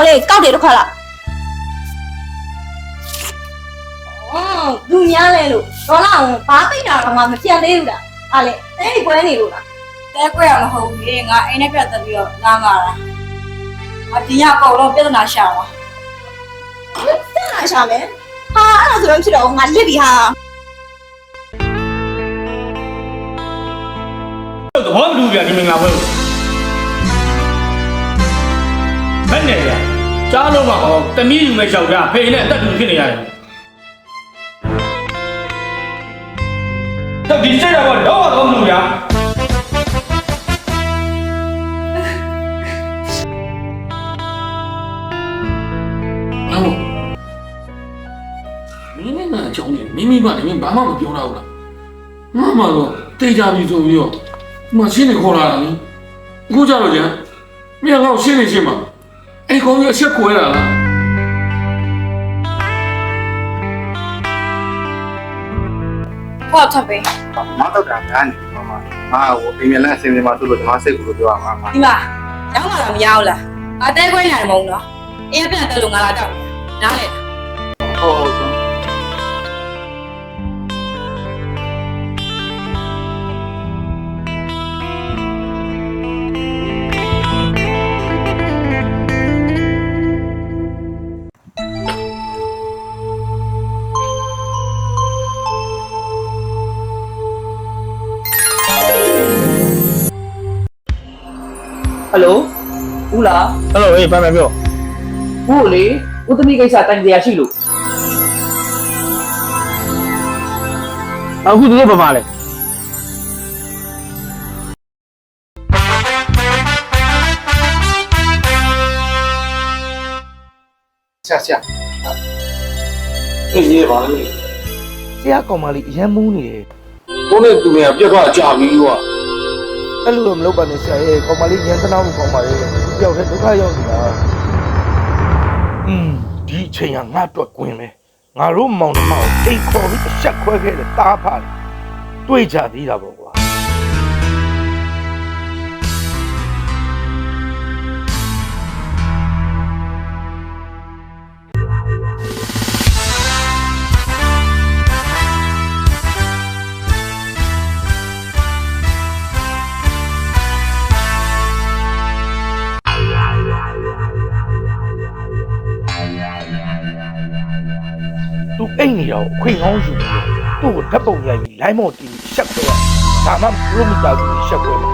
အောင်လေကောက်တယ်တစ်ခါလားလူများလဲလို့ဒေါ်လာအောင်ဘာပိတ်တာတော့မှမပြန်သေးဘူးလားအားလေအဲ့ဒီပွဲနေလို့လားတဲကွဲရမဟုတ်ဘူးလေငါအိမ်နဲ့ပြတ်သက်ပြီးတော့လာမှာလားဒီညကောက်တော့ပြဿနာရှာပါပြဿနာရှာမယ်ဟာအဲ့ဒါဆိုတော့ဖြစ်တော့ငါလစ်ပြီဟာသဘောမတူဗျာဒီမင်္ဂလာပွဲဘယ်နဲ့လဲကြားလို့မဟုတ်တမီးယူမဲ့ယောက်ျားဖေနဲ့အသက်တူဖြစ်နေရတယ်တော့ဒီစိတ်ကတော့တော့မလို့ဗျာဟုတ်မင်းနဲ့အကြောင်းကြီးမိမလည်းဘာမှမပြောတော့ဘူးလားငါမှတော့တိတ်ကြပြီဆိုပြီးတော့မရှင်းနေခေါ်လာတာလေအခုကြတော့ကျန်မင်းကတော့ရှင်းနေရှင်းမှာအဲ့ကောင်ကြီးအချက်ခွဲတာလားဟုတ်တယ်ပဲမတော့တာများနေပါမှာငါ့ကိုအိမ်မြန်လက်အစင်းစင်းမှာသူ့လိုဓမ္မစိတ်ကိုပြောရမှာဒီမှာရောက်လာတာမရဘူးလားအတဲခွဲနေတယ်မဟုတ်လားအေးပြန်တက်လို့ငါလာတော့နားလေဟုတ်ဟယ်လိုဦးလား ဟယ်လိုဟေးပြန်ပြောဦးလေဦးသမီးကိစ္စတိုင်တရားရှိလို့အခုသူတို့ဘာမှလဲဆရာအေးရေးပါလေဆရာကောင်မလေးအရန်မူးနေတယ် ကိုနဲ့သူနဲ့ပြတ်သွားကြပြီကွာအဲ့လိုတော့မလုပ်ပါနဲ့ဆရာရဲ့ကောင်မလေးညံတနာမှုကောင်မလေးတယောက်တည်းဒုက္ခရောက်နေတာဒီအချိန်ကငါအတွက်ကွင်းပဲငါတို့မောင်နှမကိုတိတ်ခေါ်ပြီးအဆက်ခွဲခဲ့တဲ့တားဖားတွေ့ကြသေးတာပေါ့ကွာသူအိတ်နေတော့ခွင့်ကောင်းယူပြီးသူ့ကိုဓာတ်ပုံရိုက်ပြီးလိုင်းမော်တီးရှက်ခွဲရဒါမှဘလို့မကြောက်ဘူးရှက်ခွဲတယ်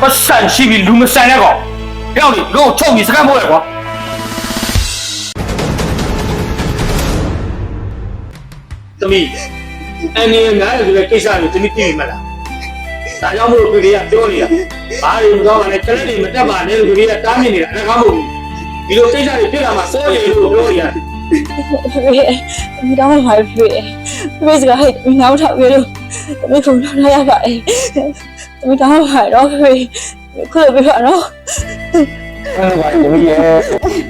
ပတ်စံရှိပြီလူမဆန်တဲ့ကောင်ပြောင်းလေလို့ချုပ်ပြီးစကမ်းမိုးရကွာသမီးအနေနဲ့ငါ့ရဲ့ကိစ္စကိုသမီးသိပြီမလားဒါကြောင့်မို့သူတွေကပြောနေတာဘာတွေမတော်ပါနဲ့ကလေးတွေမတက်ပါနဲ့လို့သူတွေကတားမြင်နေတာအကားမဟုတ်ဘူးဒီလိုကိစ္စတွေဖြစ်လာမှစိုးရိမ်လို့ပြောနေတာ你当然还是为这个还拿不着别人，没空让他呀吧？你当然还然后快点别烦了。အဲ့ဒါကသမီးရဲ့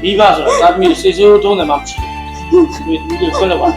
ဒီပါဆိုတာတားမြင်စေစိုးတုံးတယ်မှမချီဘူးဒီလိုဆွဲလိုက်ပါ